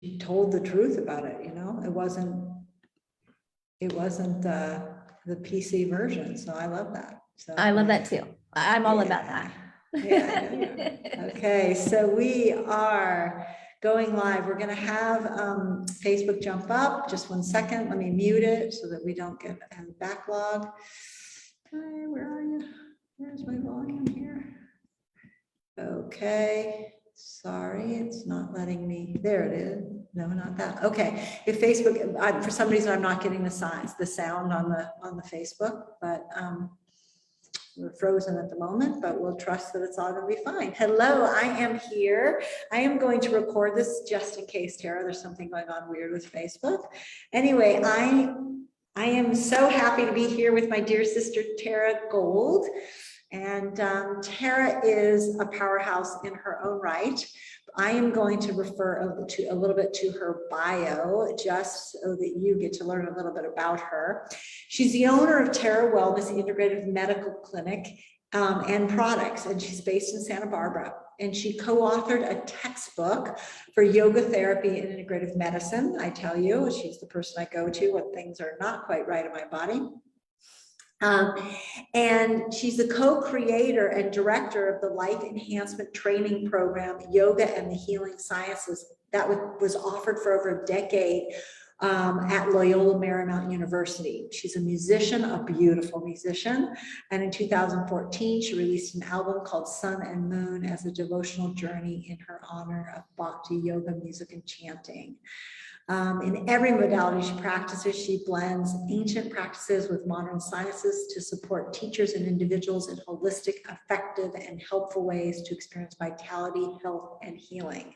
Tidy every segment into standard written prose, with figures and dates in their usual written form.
she told the truth about it, you know, it wasn't the PC version. So I love that. So I love that too. I'm all about that. Yeah. Okay, so we are going live. We're going to have Facebook jump up. Just 1 second. Let me mute it so that we don't get a backlog. Hi, where are you? Where's my volume here? Okay, sorry, it's not letting me. There it is. No, not that. Okay, if Facebook, for some reason, I'm not getting the sound on the Facebook, but we're frozen at the moment, but we'll trust that it's all going to be fine. Hello, I am here. I am going to record this just in case, Tara, there's something going on weird with Facebook. Anyway, I am so happy to be here with my dear sister, Terra Gold. And Tara is a powerhouse in her own right. I am going to refer a little bit to her bio, just so that you get to learn a little bit about her. She's the owner of Terra Wellness Integrative Medical Clinic and products, and she's based in Santa Barbara. And she co-authored a textbook for yoga therapy and integrative medicine. I tell you, she's the person I go to when things are not quite right in my body. And she's the co-creator and director of the Life Enhancement Training Program, Yoga and the Healing Sciences, that was offered for over a decade at Loyola Marymount University. She's a musician, a beautiful musician. And in 2014, she released an album called Sun and Moon as a devotional journey in her honor of Bhakti, yoga, music, and chanting. In every modality she practices, she blends ancient practices with modern sciences to support teachers and individuals in holistic, effective, and helpful ways to experience vitality, health, and healing.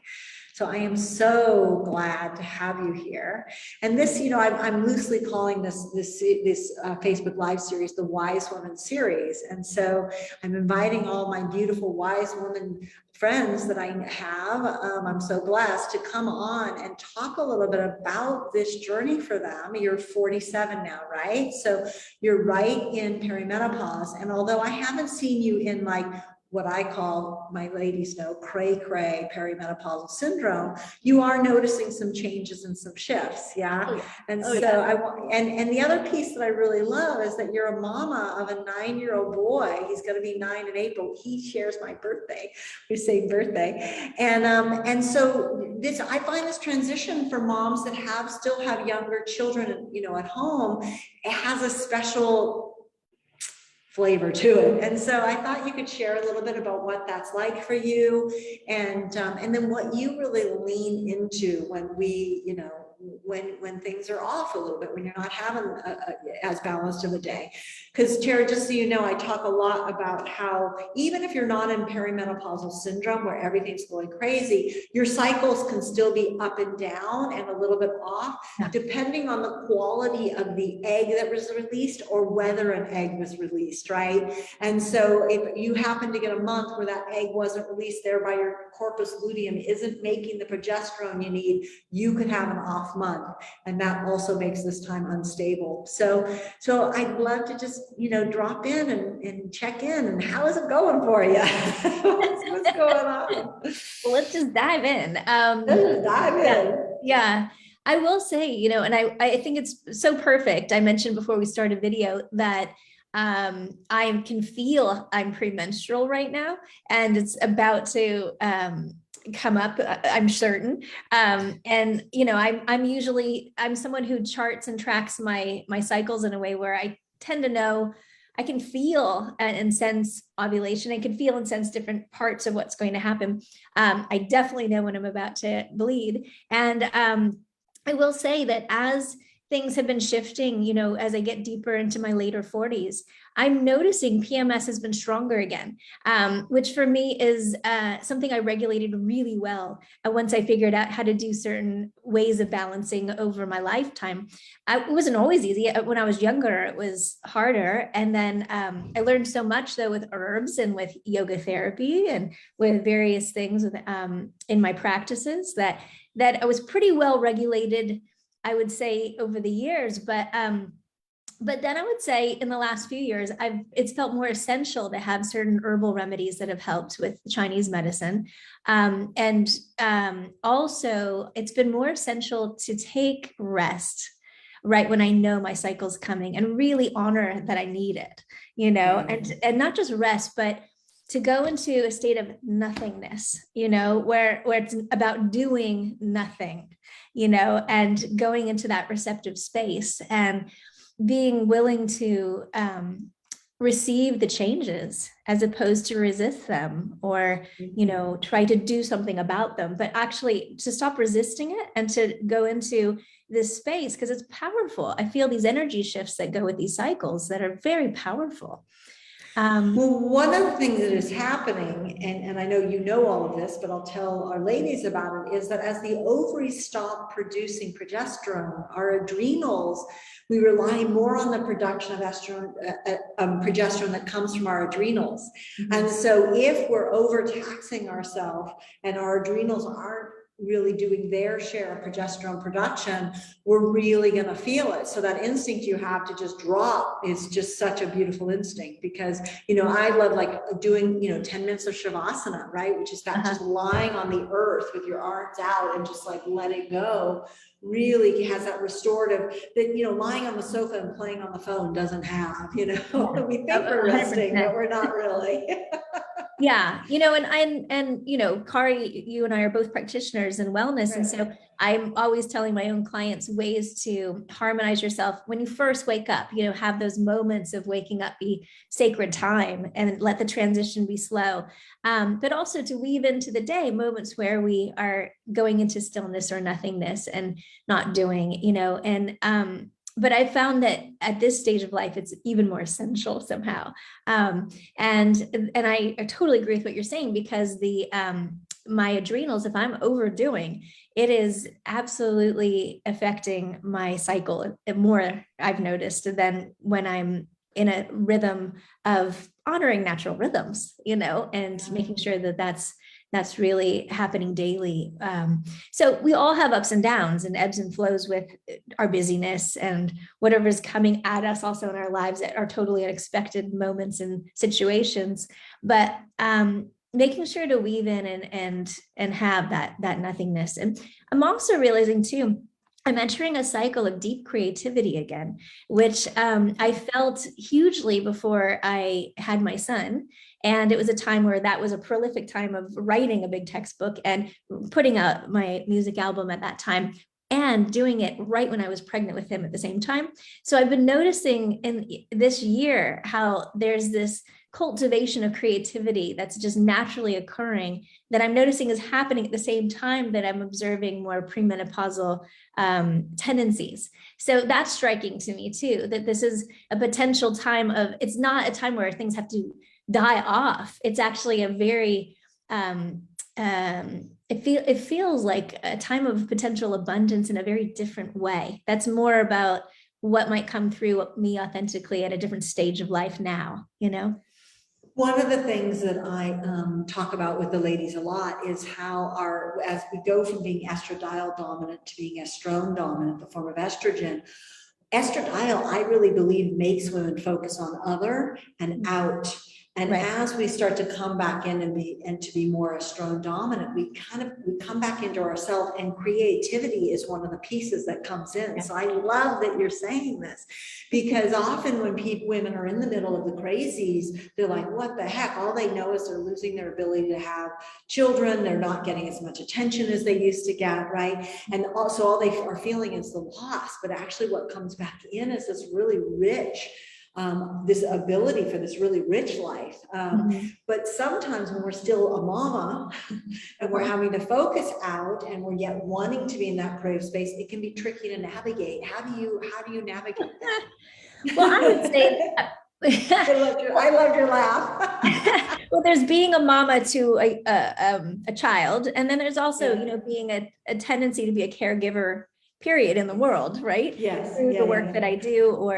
So I am so glad to have you here. And this, you know, I'm loosely calling this Facebook Live series the Wise Woman series. And so I'm inviting all my beautiful wise woman friends that I have, I'm so blessed to come on and talk a little bit about this journey for them. You're 47 now, right? So you're right in perimenopause. And although I haven't seen you in like what I call, my ladies know, cray-cray perimenopausal syndrome, you are noticing some changes and some shifts, yeah? And I want, and the other piece that I really love is that you're a mama of a 9-year-old boy. He's gonna be 9 in April. He shares my birthday, we say birthday. And so this, I find this transition for moms that still have younger children, you know, at home, it has a special flavor to it. And so I thought you could share a little bit about what that's like for you, and then what you really lean into when we, you know, when things are off a little bit, when you're not having as balanced of a day. Because Tara, just so you know, I talk a lot about how even if you're not in perimenopausal syndrome where everything's going crazy, your cycles can still be up and down and a little bit off, depending on the quality of the egg that was released or whether an egg was released, right? And so if you happen to get a month where that egg wasn't released, thereby your corpus luteum isn't making the progesterone you need, you could have an off month, and that also makes this time unstable. So I'd love to just, you know, drop in and check in, and how is it going for you? what's going on? Well, let's just dive in. Let's just dive in. Yeah. I will say, you know, and I think it's so perfect. I mentioned before we started video that I can feel I'm premenstrual right now, and it's about to come up, I'm certain. And you know, I'm someone who charts and tracks my cycles in a way where I tend to know, I can feel and sense ovulation. I can feel and sense different parts of what's going to happen. I definitely know when I'm about to bleed. And I will say that as things have been shifting, you know, as I get deeper into my later 40s, I'm noticing PMS has been stronger again, which for me is something I regulated really well once I figured out how to do certain ways of balancing over my lifetime. It wasn't always easy. When I was younger, it was harder. And then I learned so much though with herbs and with yoga therapy and with various things with, in my practices that I was pretty well regulated, I would say, over the years. But But then I would say in the last few years, it's felt more essential to have certain herbal remedies that have helped with Chinese medicine. Also, it's been more essential to take rest right when I know my cycle's coming and really honor that I need it, and not just rest, but to go into a state of nothingness, where it's about doing nothing, and going into that receptive space and being willing to receive the changes as opposed to resist them or try to do something about them, but actually to stop resisting it and to go into this space, because it's powerful. I feel these energy shifts that go with these cycles that are very powerful. Well, one of the things that is happening, and I know you know all of this, but I'll tell our ladies about it, is that as the ovaries stop producing progesterone, our adrenals, we rely more on the production of progesterone that comes from our adrenals. Mm-hmm. And so if we're overtaxing ourselves and our adrenals aren't really doing their share of progesterone production, we're really going to feel it. So that instinct you have to just drop is just such a beautiful instinct, because I love like doing 10 minutes of shavasana, right, which is that just lying on the earth with your arms out and just like letting go, really has that restorative that lying on the sofa and playing on the phone doesn't have. We think we're resting, but we're not really. Yeah, Cari, you and I are both practitioners in wellness. Right. And so I'm always telling my own clients ways to harmonize yourself when you first wake up, have those moments of waking up be sacred time and let the transition be slow. But also to weave into the day moments where we are going into stillness or nothingness and not doing, but I found that at this stage of life, it's even more essential somehow. And I totally agree with what you're saying, because my adrenals, if I'm overdoing, it is absolutely affecting my cycle more, I've noticed, than when I'm in a rhythm of honoring natural rhythms, and making sure that that's really happening daily. So we all have ups and downs and ebbs and flows with our busyness and whatever's coming at us also in our lives that are totally unexpected moments and situations. But making sure to weave in and have that nothingness. And I'm also realizing too, I'm entering a cycle of deep creativity again, which I felt hugely before I had my son. And it was a time where that was a prolific time of writing a big textbook and putting out my music album at that time, and doing it right when I was pregnant with him at the same time. So I've been noticing in this year how there's this cultivation of creativity that's just naturally occurring that I'm noticing is happening at the same time that I'm observing more premenopausal tendencies. So that's striking to me too, that this is a potential time of, it's not a time where things have to die off. It's actually a very, it feels like a time of potential abundance in a very different way. That's more about what might come through me authentically at a different stage of life now, One of the things that I talk about with the ladies a lot is how as we go from being estradiol dominant to being estrone dominant, the form of estrogen, estradiol, I really believe, makes women focus on other and out. And right. As we start to come back in and to be more estrone dominant, we come back into ourselves, and creativity is one of the pieces that comes in. Yeah. So I love that you're saying this, because often when women are in the middle of the crazies, they're like, what the heck? All they know is they're losing their ability to have children. They're not getting as much attention as they used to get, right? And also all they are feeling is the loss. But actually what comes back in is this really rich, this ability for this really rich life. But sometimes when we're still a mama and we're having to focus out and we're yet wanting to be in that creative space, it can be tricky to navigate. How do you navigate that? Well, I would say I loved your laugh. Well, there's being a mama to a child, and then there's also being a tendency to be a caregiver, period, in the world, right? Yes. Through the work that I do,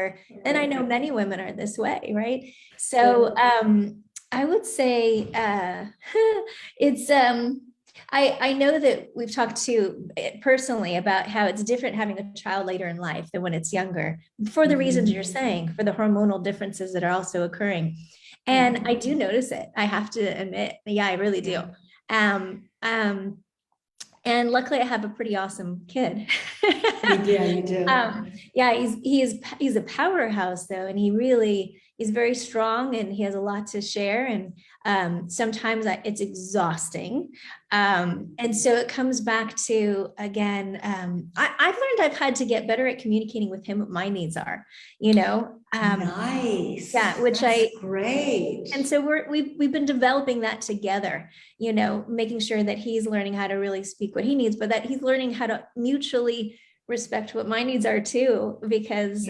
and I know many women are this way, right? So I would say it's I know that we've talked to personally about how it's different having a child later in life than when it's younger, for the reasons you're saying, for the hormonal differences that are also occurring. And I do notice it. I have to admit, yeah, I really do. Um, um, and luckily I have a pretty awesome kid. Yeah, you do. Yeah, he's a powerhouse though, and he's very strong and he has a lot to share. And sometimes it's exhausting. And so it comes back to, again, I've learned I've had to get better at communicating with him what my needs are, you know. Nice. Yeah, which That's great. and so we've been developing that together, you know, making sure that he's learning how to really speak what he needs, but that he's learning how to mutually respect what my needs are too, because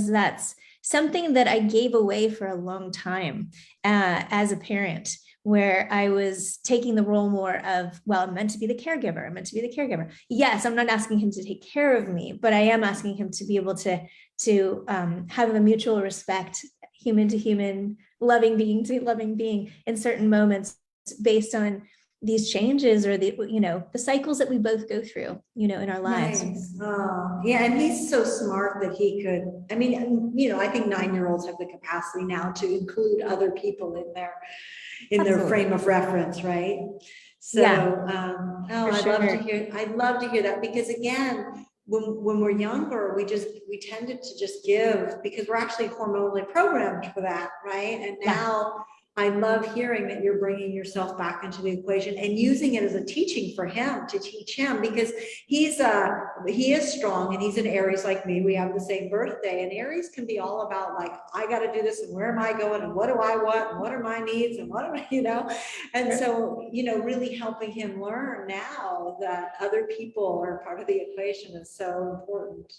that's something that I gave away for a long time as a parent, where I was taking the role more of, well, I'm meant to be the caregiver. I'm meant to be the caregiver. Yes, I'm not asking him to take care of me, but I am asking him to be able to have a mutual respect, human to human, loving being to loving being in certain moments, based on these changes or the, you know, the cycles that we both go through, you know, in our lives. Nice. Oh, yeah, and he's so smart that he could, I mean, you know, I think 9-year-olds have the capacity now to include other people in their Absolutely. frame of reference, right? So, Yeah, oh, sure. I'd love to hear that, because again, when we're younger, we tended to just give because we're actually hormonally programmed for that, right? And Yeah. now I love hearing that you're bringing yourself back into the equation and using it as a teaching for him, to teach him, because he is strong and he's an Aries like me. We have the same birthday, and Aries can be all about like, I got to do this and where am I going and what do I want and what are my needs and what am I, you know? And so, you know, really helping him learn now that other people are part of the equation is so important.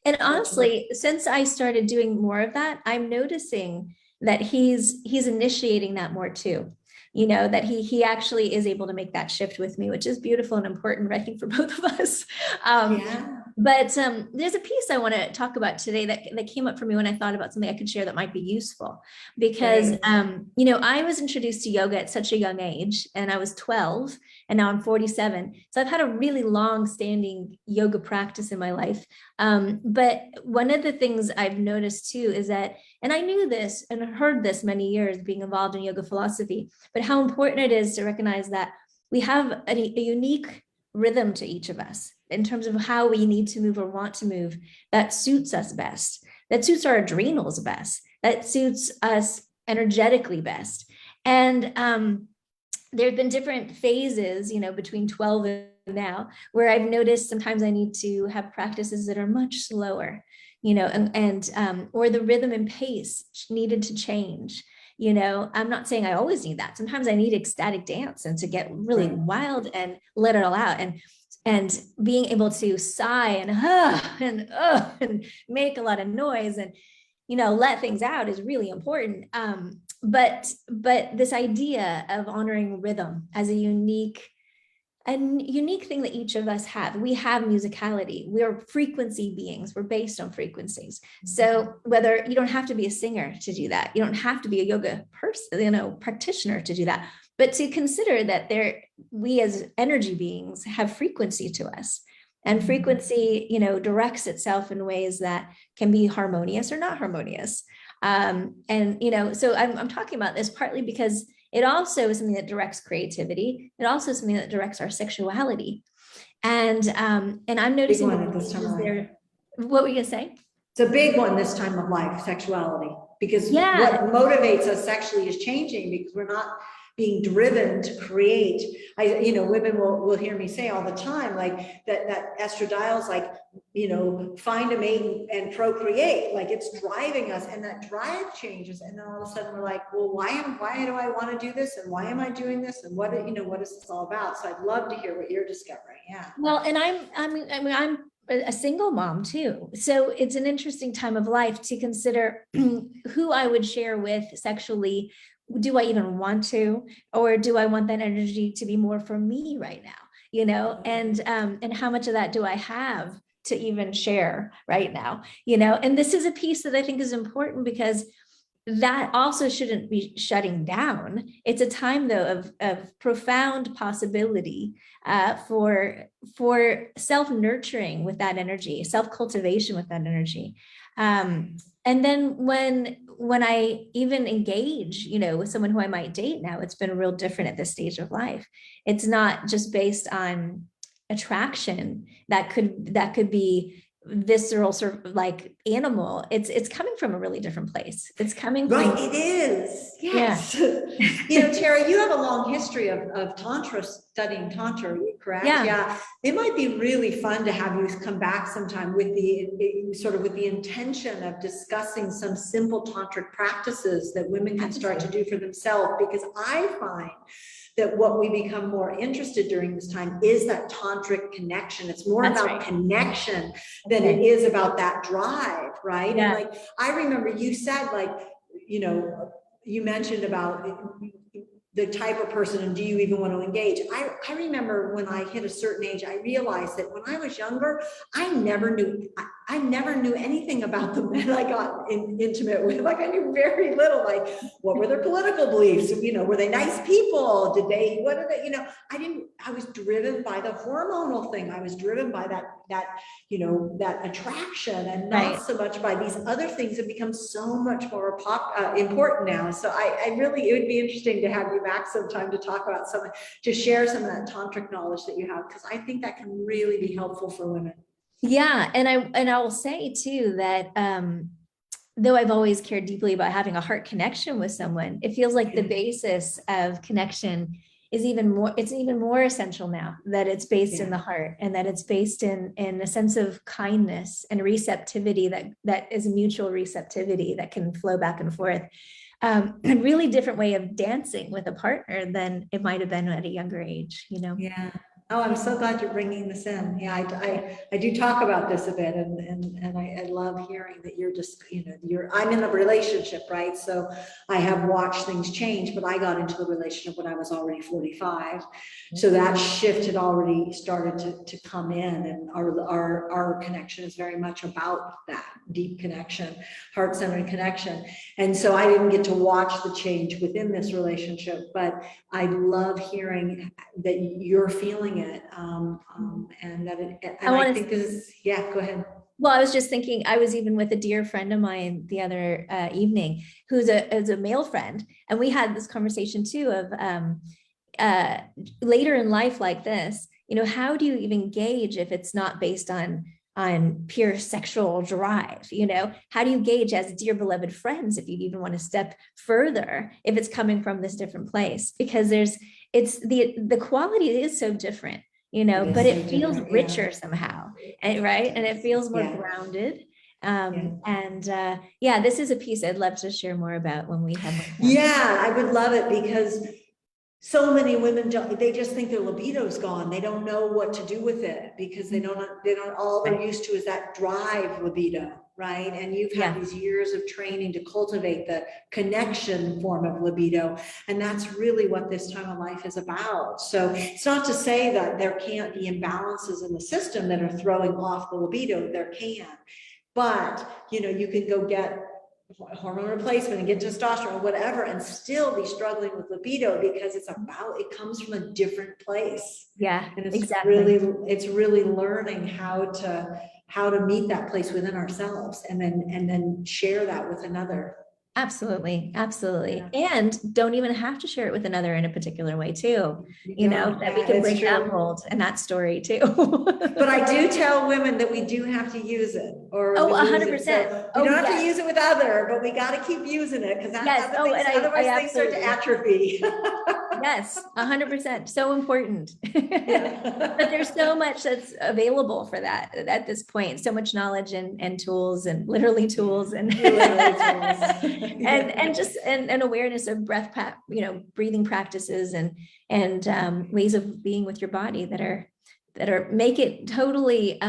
And honestly, since I started doing more of that, I'm noticing that he's initiating that more too. You know, that he actually is able to make that shift with me, which is beautiful and important, I think, for both of us. Yeah. But there's a piece I want to talk about today that came up for me when I thought about something I could share that might be useful. Because, you know, I was introduced to yoga at such a young age, and I was 12, and now I'm 47. So I've had a really long standing yoga practice in my life. But one of the things I've noticed too is that, and I knew this and heard this many years being involved in yoga philosophy, but how important it is to recognize that we have a unique rhythm to each of us in terms of how we need to move or want to move that suits us best, that suits our adrenals best, that suits us energetically best. And there have been different phases, you know, between 12 and now, where I've noticed sometimes I need to have practices that are much slower, you know, and or the rhythm and pace needed to change. You know, I'm not saying I always need that. Sometimes I need ecstatic dance and to get really wild and let it all out. And being able to sigh and make a lot of noise and, you know, let things out is really important. But this idea of honoring rhythm as a unique thing that each of us have. We have musicality. We are frequency beings. We're based on frequencies. So whether you don't have to be a singer to do that, you don't have to be a yoga person, you know, practitioner to do that, but to consider that we as energy beings have frequency to us. And frequency, you know, directs itself in ways that can be harmonious or not harmonious. And, you know, so I'm talking about this partly because it also is something that directs creativity. It also is something that directs our sexuality. And I'm noticing there. What were you gonna say? It's a big one this time of life, sexuality, because Yeah. what motivates us sexually is changing because we're not being driven to create. You know, women will hear me say all the time, like that estradiol is like, you know, find a mate and procreate, like it's driving us, and that drive changes. And then all of a sudden we're like, well, why do I want to do this? And why am I doing this? And what, you know, what is this all about? So I'd love to hear what you're discovering. Yeah. Well, and I'm a single mom too. So it's an interesting time of life to consider who I would share with sexually. Do I even want to, or do I want that energy to be more for me right now? You know, and how much of that do I have to even share right now? You know, and this is a piece that I think is important because that also shouldn't be shutting down. It's a time though of profound possibility for self-nurturing with that energy, self-cultivation with that energy. And then when I even engage, with someone who I might date now, it's been real different at this stage of life. It's not just based on attraction that could be visceral, sort of like animal. It's coming from a really different place. It's coming from, right, it is. Yes. Yeah. Terra, you have a long history of Tantra, studying Tantra, correct? Yeah. It might be really fun to have you come back sometime with the intention of discussing some simple tantric practices that women can start to do for themselves, because I find that what we become more interested during this time is that tantric connection. It's more about connection than it is about that drive, right? And like, I remember you said, like, you mentioned about the type of person and do you even want to engage? I remember when I hit a certain age, I realized that when I was younger, I never knew anything about the men I got intimate with. Like, I knew very little, like, what were their political beliefs? Were they nice people? I was driven by the hormonal thing. I was driven by that attraction, and not so much by these other things that become so much more important now. So it would be interesting to have you back sometime to talk about to share some of that tantric knowledge that you have, because I think that can really be helpful for women. Yeah. And I will say too that, though I've always cared deeply about having a heart connection with someone, it feels like the basis of connection is even more essential now, that it's based in the heart, and that it's based in a sense of kindness and receptivity that is a mutual receptivity that can flow back and forth. A really different way of dancing with a partner than it might have been at a younger age, Yeah. Oh, I'm so glad you're bringing this in. Yeah, I do talk about this a bit, and I love hearing that you're just, I'm in a relationship, right? So I have watched things change, but I got into the relationship when I was already 45. So that shift had already started to come in, and our connection is very much about that deep connection, heart-centered connection. And so I didn't get to watch the change within this relationship, but I love hearing that you're feeling it, and that I think this is, go ahead. Well, I was just thinking, I was even with a dear friend of mine the other evening, who's a male friend, and we had this conversation too of later in life like this, how do you even gauge if it's not based on pure sexual drive? How do you gauge as dear beloved friends if you even want to step further, if it's coming from this different place? Because the quality is so different, but it feels richer somehow, and it feels more grounded. This is a piece I'd love to share more about when we have more time. Yeah, I would love it, because so many women they just think their libido's gone. They don't know what to do with it, because they don't all they're used to is that drive libido, right? And you've had these years of training to cultivate the connection form of libido, and that's really what this time of life is about. So it's not to say that there can't be imbalances in the system that are throwing off the libido. There can, but you can go get hormone replacement and get testosterone, whatever, and still be struggling with libido, because it comes from a different place. Yeah, and it's really learning how to meet that place within ourselves, and then share that with another. Absolutely. And don't even have to share it with another in a particular way too, that we can break that mold and that story too. But I do tell women that we do have to use it, or 100%. So we don't have to use it with other, but we got to keep using it, because otherwise things start to atrophy. Yes, 100%. So important. But there's so much that's available for that at this point. So much knowledge and tools, and literally tools, and and awareness of breathing practices and ways of being with your body that are make it totally,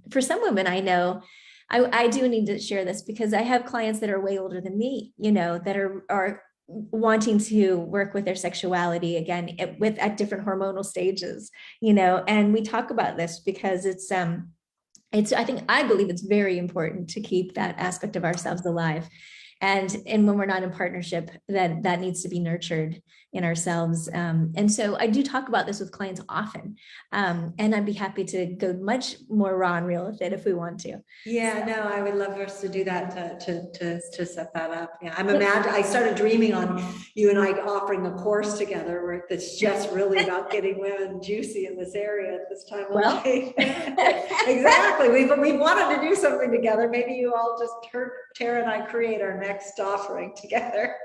for some women I know. I do need to share this, because I have clients that are way older than me, that are wanting to work with their sexuality again at different hormonal stages, and we talk about this because I believe it's very important to keep that aspect of ourselves alive. And when we're not in partnership, that needs to be nurtured in ourselves. And so I do talk about this with clients often. And I'd be happy to go much more raw and real with it if we want to. Yeah, no, I would love for us to do that, to set that up. Yeah, I started dreaming on you and I offering a course together where it's just really about getting women juicy in this area at this time of life. Exactly. We wanted to do something together. Maybe you all just heard Tara and I create our next offering together.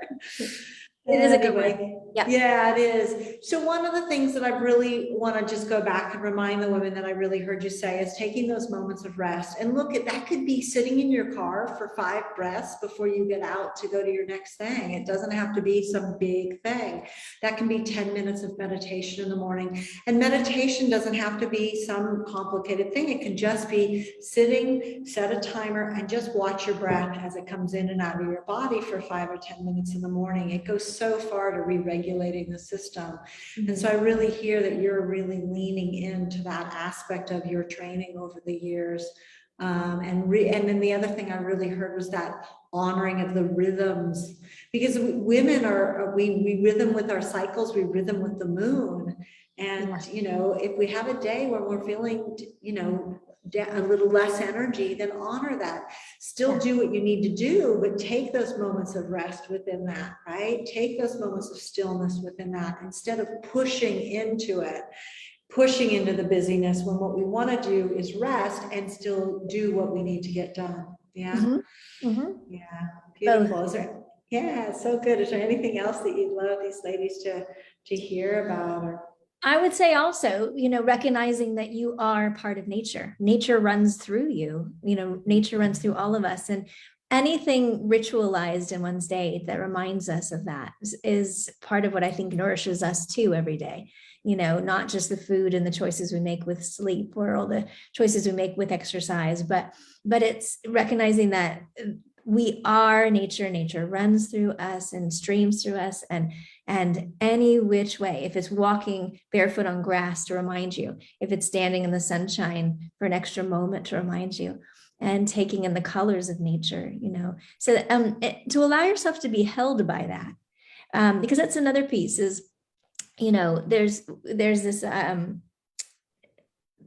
It is a good way. Yeah, it is. So one of the things that I really want to just go back and remind the women that I really heard you say is taking those moments of rest. And look, at that could be sitting in your car for 5 breaths before you get out to go to your next thing. It doesn't have to be some big thing. That can be 10 minutes of meditation in the morning. And meditation doesn't have to be some complicated thing. It can just be sitting, set a timer, and just watch your breath as it comes in and out of your body for 5 or 10 minutes in the morning. It goes so far to re-regulating the system. And so I really hear that you're really leaning into that aspect of your training over the years. And then the other thing I really heard was that honoring of the rhythms, because women we rhythm with our cycles, we rhythm with the moon. And, you know, if we have a day where we're feeling, you know, a little less energy, then honor that. Still do what you need to do, but take those moments of rest within that, right? Take those moments of stillness within that instead of pushing into it, pushing into the busyness, when what we want to do is rest and still do what we need to get done. Yeah. Yeah. Beautiful. Yeah, so good. Is there anything else that you'd love these ladies to hear about? Or I would say also, you know, recognizing that you are part of nature. Nature runs through you, you know, nature runs through all of us. And anything ritualized in one's day that reminds us of that is part of what I think nourishes us too every day. You know, not just the food and the choices we make with sleep or all the choices we make with exercise, but it's recognizing that we are nature. Nature runs through us and streams through us, and any which way, if it's walking barefoot on grass to remind you, if it's standing in the sunshine for an extra moment to remind you, and taking in the colors of nature, you know, so to allow yourself to be held by that, because that's another piece is, you know, there's this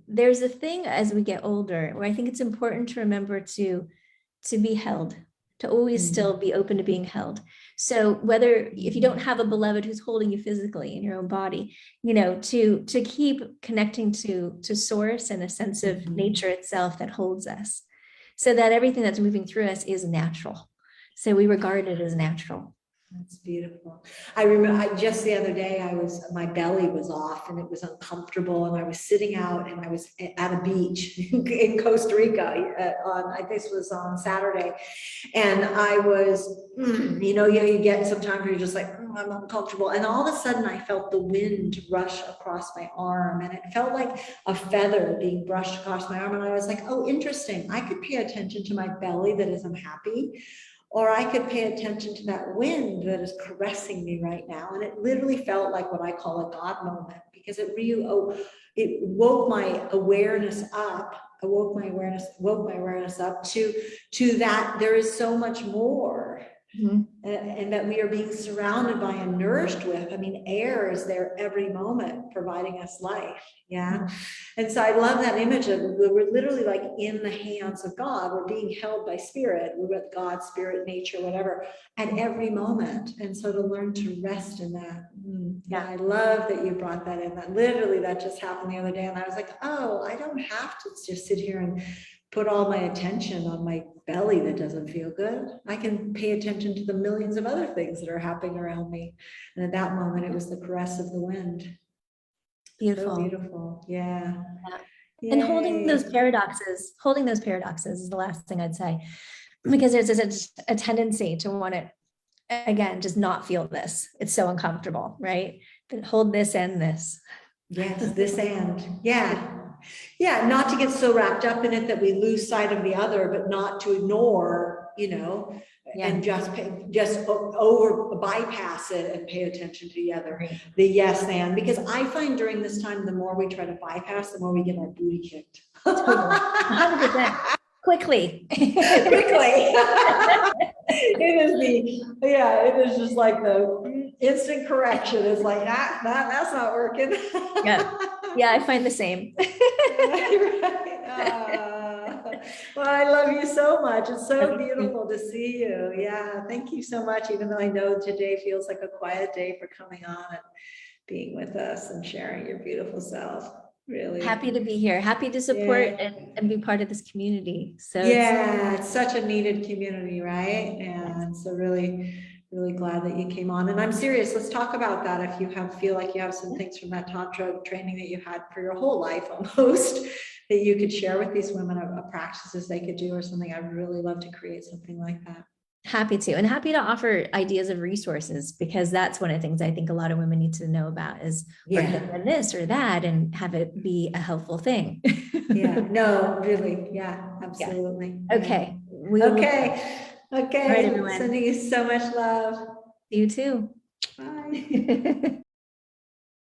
there's a thing as we get older where I think it's important to remember to be held, to always still be open to being held. So whether, if you don't have a beloved who's holding you physically in your own body, you know, to keep connecting to source and a sense of nature itself that holds us, so that everything that's moving through us is natural. So we regard it as natural. That's beautiful. I remember just the other day, my belly was off and it was uncomfortable, and I was sitting out and I was at a beach in Costa Rica this was on Saturday. And I was, you know, you get sometimes where you're just like, I'm uncomfortable. And all of a sudden I felt the wind rush across my arm, and it felt like a feather being brushed across my arm. And I was like, oh, interesting. I could pay attention to my belly that is unhappy, or I could pay attention to that wind that is caressing me right now. And it literally felt like what I call a God moment, because it woke my awareness up, woke my awareness up to that there is so much more. And that we are being surrounded by and nourished with. I mean, air is there every moment providing us life. Yeah. And so I love that image of we're literally like in the hands of God. We're being held by spirit. We're with God, spirit, nature, whatever, at every moment. And so to learn to rest in that. Yeah, I love that you brought that in. That just happened the other day. And I was like, oh, I don't have to just sit here and put all my attention on my belly that doesn't feel good. I can pay attention to the millions of other things that are happening around me. And at that moment, it was the caress of the wind. Beautiful. So beautiful. Yeah. And holding those paradoxes is the last thing I'd say, because there's a tendency to want to, again, just not feel this. It's so uncomfortable, right? But hold this and this. Yes, this and. Yeah, not to get so wrapped up in it that we lose sight of the other, but not to ignore, you know, and just bypass it and pay attention to the other, the yes and. Because I find during this time, the more we try to bypass, the more we get our booty kicked. 100%. Quickly. it is just like the instant correction. It's like, that's not working. Yeah, I find the same. Right. Well, I love you so much. It's so beautiful to see you. Yeah, thank you so much. Even though I know today feels like a quiet day, for coming on and being with us and sharing your beautiful self. Really Happy to be here. Happy to support and be part of this community. So it's such a needed community, right? And so really glad that you came on. And I'm serious, let's talk about that. If you feel like you have some things from that Tantra training that you had for your whole life almost, that you could share with these women of practices they could do or something. I'd really love to create something like that. happy to, and happy to offer ideas of resources, because that's one of the things I think a lot of women need to know about is or have done this or that, and have it be a helpful thing. No, really. Yeah, absolutely. Okay. Okay. All right, everyone. Sending you so much love. You too. Bye.